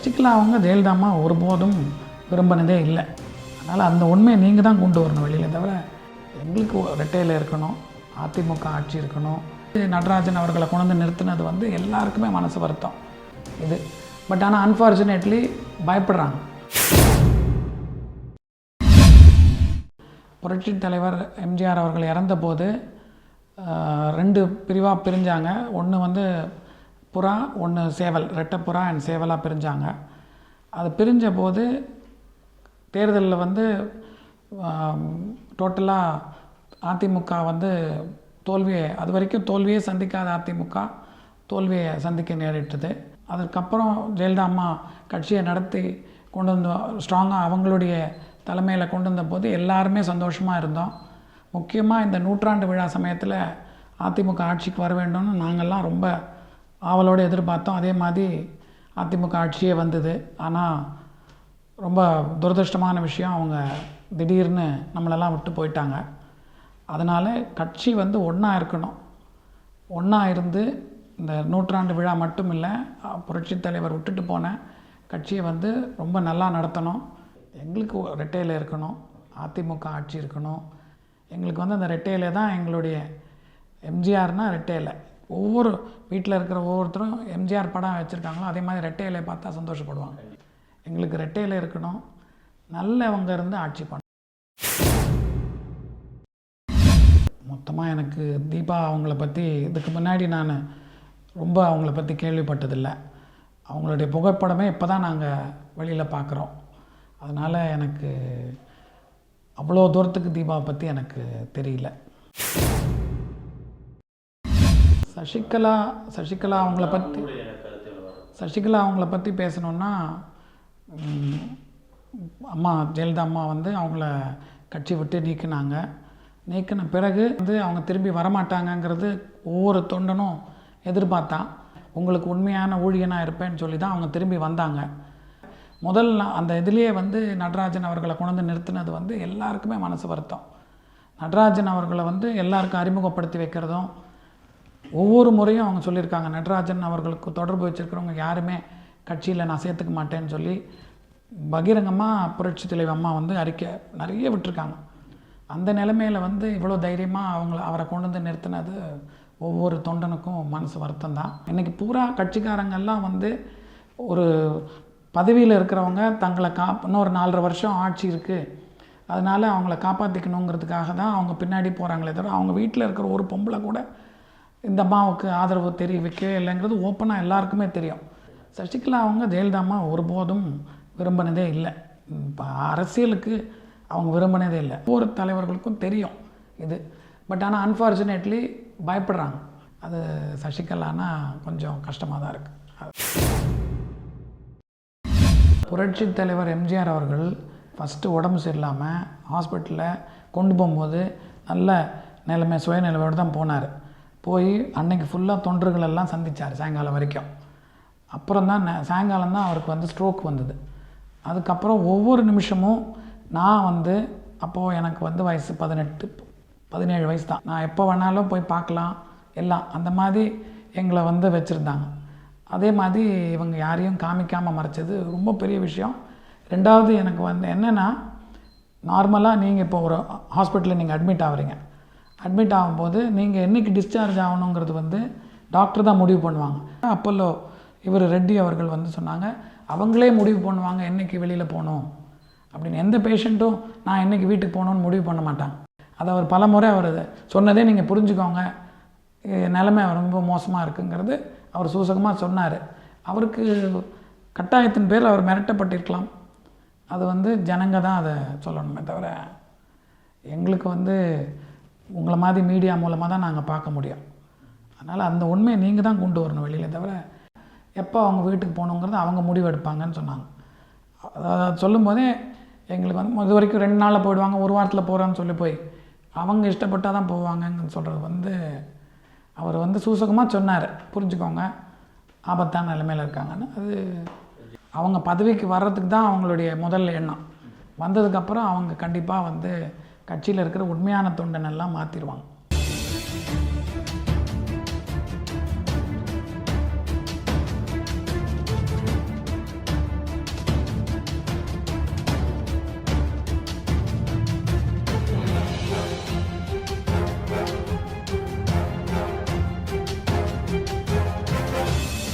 சசிகலா அவங்க ஜெயலலிதா அம்மா ஒருபோதும் விரும்பினதே இல்லை. அதனால் அந்த உண்மையை நீங்கள் தான் கொண்டு வரணும் வெளியில். தவிர எங்களுக்கு ரெட்டையில் இருக்கணும், அதிமுக ஆட்சி இருக்கணும். நடராஜன் அவர்களை கொண்டு வந்து நிறுத்தினது வந்து எல்லாருக்குமே மனசு வருத்தம் இது. பட் ஆனால் அன்ஃபார்ச்சுனேட்லி பயப்படுறாங்க. புரட்சி தலைவர் எம்ஜிஆர் அவர்கள் இறந்தபோது 2 பிரிவாக பிரிஞ்சாங்க. ஒன்று வந்து புறா, ஒன்று சேவல், ரெட்டைப்புறா அண்ட் சேவலாக பிரிஞ்சாங்க. அது பிரிஞ்ச போது தேர்தலில் வந்து டோட்டலாக அதிமுக வந்து அது வரைக்கும் தோல்வியே சந்திக்காத அதிமுக தோல்வியை சந்திக்க நேரிட்டது. அதுக்கப்புறம் ஜெயலலிதா அம்மா கட்சியை நடத்தி கொண்டு வந்து ஸ்ட்ராங்காக அவங்களுடைய தலைமையில் கொண்டு வந்த போது எல்லாருமே சந்தோஷமாக இருந்தோம். முக்கியமாக இந்த 100ஆண்டு விழா சமயத்தில் அதிமுக ஆட்சிக்கு வர வேண்டும்னு நாங்கள்லாம் ரொம்ப ஆவலோடு எதிர்பார்த்தோம். அதே மாதிரி அதிமுக ஆட்சியே வந்தது. ஆனால் ரொம்ப துரதிருஷ்டமான விஷயம், அவங்க திடீர்னு நம்மளெல்லாம் விட்டு போயிட்டாங்க. அதனால் கட்சி வந்து ஒன்றா இருக்கணும். ஒன்றா இருந்து இந்த 100ஆண்டு விழா மட்டும் இல்லை, புரட்சி தலைவர் விட்டுட்டு போன கட்சியை வந்து ரொம்ப நல்லா நடத்தணும். எங்களுக்கு ரெட்டையில் இருக்கணும், அதிமுக ஆட்சி இருக்கணும். எங்களுக்கு வந்து அந்த ரெட்டையில தான் எங்களுடைய எம்ஜிஆர்னால் ரெட்டையில. ஒவ்வொரு வீட்டில் இருக்கிற ஒவ்வொருத்தரும் எம்ஜிஆர் படம் வச்சுருக்காங்களோ அதே மாதிரி ரெட்டையிலை பார்த்தா சந்தோஷப்படுவாங்க. எங்களுக்கு ரெட்டையில இருக்கணும், நல்லவங்க இருந்து ஆட்சி பண்ணணும். மொத்தமாக எனக்கு தீபா அவங்கள பற்றி இதுக்கு முன்னாடி நான் ரொம்ப அவங்கள பற்றி கேள்விப்பட்டதில்லை. அவங்களுடைய புகைப்படமே இப்போ தான் நாங்கள் வெளியில் பார்க்குறோம். அதனால் எனக்கு அவ்வளோ தூரத்துக்கு தீபாவை பற்றி எனக்கு தெரியல. சசிகலா அவங்கள பற்றி பேசணுன்னா, அம்மா ஜெயலலிதா அம்மா வந்து அவங்கள கட்சி விட்டு நீக்கின பிறகு வந்து அவங்க திரும்பி வரமாட்டாங்கங்கிறது ஒவ்வொரு தொண்டனும் எதிர்பார்த்தான். உங்களுக்கு உண்மையான ஊழியனாக இருப்பேன்னு சொல்லி தான் அவங்க திரும்பி வந்தாங்க. முதல்ல அந்த இதிலேயே வந்து நடராஜன் அவர்களை கொண்டு வந்து நிறுத்தினது வந்து எல்லாருக்குமே மனசு வருத்தம். நடராஜன் அவர்களை வந்து எல்லாருக்கும் அறிமுகப்படுத்தி வைக்கிறதும், ஒவ்வொரு முறையும் அவங்க சொல்லியிருக்காங்க, நடராஜன் அவர்களுக்கு தொடர்பு வச்சுருக்கிறவங்க யாருமே கட்சியில் நான் சேர்த்துக்க மாட்டேன்னு சொல்லி பகிரங்கமாக புரட்சி தலைவர் அம்மா வந்து அறிக்கை நிறைய விட்டுருக்காங்க. அந்த நிலைமையில் வந்து இவ்வளோ தைரியமாக அவரை கொண்டு வந்து நிறுத்தினது ஒவ்வொரு தொண்டனுக்கும் மனசு வருத்தம் தான். இன்றைக்கி பூரா கட்சிக்காரங்கெல்லாம் வந்து ஒரு பதவியில் இருக்கிறவங்க தங்களை இன்னொரு 4.5 வருஷம் ஆட்சி இருக்குது, அதனால் அவங்கள காப்பாற்றிக்கணுங்கிறதுக்காக தான் அவங்க பின்னாடி போகிறாங்களே தவிர அவங்க வீட்டில் இருக்கிற ஒரு பொம்பளை கூட இந்த அம்மாவுக்கு ஆதரவு தெரிவிக்கவே இல்லைங்கிறது ஓப்பனாக எல்லாருக்குமே தெரியும். சசிகலா அவங்க ஜெயலலிதா அம்மா ஒருபோதும் விரும்பினதே இல்லை. இப்போ அரசியலுக்கு அவங்க விரும்பினதே இல்லை. ஒவ்வொரு தலைவர்களுக்கும் தெரியும் இது. பட் ஆனால் அன்ஃபார்ச்சுனேட்லி பயப்படுறாங்க. அது சசிகலானா கொஞ்சம் கஷ்டமாக தான் இருக்குது. புரட்சி தலைவர் எம்ஜிஆர் அவர்கள் ஃபஸ்ட்டு உடம்பு சரியில்லாமல் ஹாஸ்பிட்டலில் கொண்டு போகும்போது நல்ல சுயநிலையோடு தான் போனார். போய் அன்னைக்கு ஃபுல்லாக தொண்டர்களெல்லாம் சந்தித்தார் சாயங்காலம் வரைக்கும். அப்புறம் தான் சாயங்காலம் தான் அவருக்கு வந்து ஸ்ட்ரோக் வந்தது. அதுக்கப்புறம் ஒவ்வொரு நிமிஷமும் நான் வந்து அப்போது எனக்கு வந்து வயசு 17 வயசு தான், நான் எப்போ வேணாலும் போய் பார்க்கலாம் எல்லாம், அந்த மாதிரி எங்களை வந்து வச்சுருந்தாங்க. அதே மாதிரி இவங்க யாரையும் காமிக்காமல் மறைச்சது ரொம்ப பெரிய விஷயம். 2வது எனக்கு வந்து என்னென்னா, நார்மலாக நீங்கள் இப்போ ஒரு ஹாஸ்பிட்டலில் நீங்கள் அட்மிட் ஆகும்போது நீங்கள் என்றைக்கு டிஸ்சார்ஜ் ஆகணுங்கிறது வந்து டாக்டர் தான் முடிவு பண்ணுவாங்க. அப்போல்லோ ரெட்டி அவர்கள் வந்து சொன்னாங்க, அவங்களே முடிவு பண்ணுவாங்க என்றைக்கு வெளியில் போகணும் அப்படின்னு. எந்த பேஷண்ட்டும் நான் என்றைக்கு வீட்டுக்கு போகணுன்னு முடிவு பண்ண மாட்டாங்க. அதை அவர் பல முறை அவர் சொன்னதே நீங்கள் புரிஞ்சுக்கோங்க, நிலைமை ரொம்ப மோசமாக இருக்குங்கிறது அவர் சூசகமாக சொன்னார். அவருக்கு கட்டாயத்தின் பேர் அவர் மிரட்டப்பட்டிருக்கலாம். அது வந்து ஜனங்க தான் அதை சொல்லணுமே தவிர எங்களுக்கு வந்து உங்களை மாதிரி மீடியா மூலமாக தான் நாங்கள் பார்க்க முடியும். அதனால் அந்த உண்மையை நீங்கள் தான் கொண்டு வரணும் வெளியில். தவிர எப்போ அவங்க வீட்டுக்கு போகணுங்கிறது அவங்க முடிவு எடுப்பாங்கன்னு சொன்னாங்க. அதாவது சொல்லும் போதே எங்களுக்கு வந்து இது வரைக்கும் 2 நாளில் போயிடுவாங்க, 1 வாரத்தில் போகிறான்னு சொல்லி போய் அவங்க இஷ்டப்பட்டால் தான் போவாங்கன்னு சொல்கிறது வந்து அவர் வந்து சூசகமாக சொன்னார், புரிஞ்சுக்கோங்க ஆபத்தான நிலைமையில் இருக்காங்கன்னு. அது அவங்க பதவிக்கு வர்றதுக்கு தான் அவங்களுடைய முதல் எண்ணம். வந்ததுக்கப்புறம் அவங்க கண்டிப்பாக வந்து கட்சியில் இருக்கிற உண்மையான தொண்டனெல்லாம் மாற்றிடுவாங்க.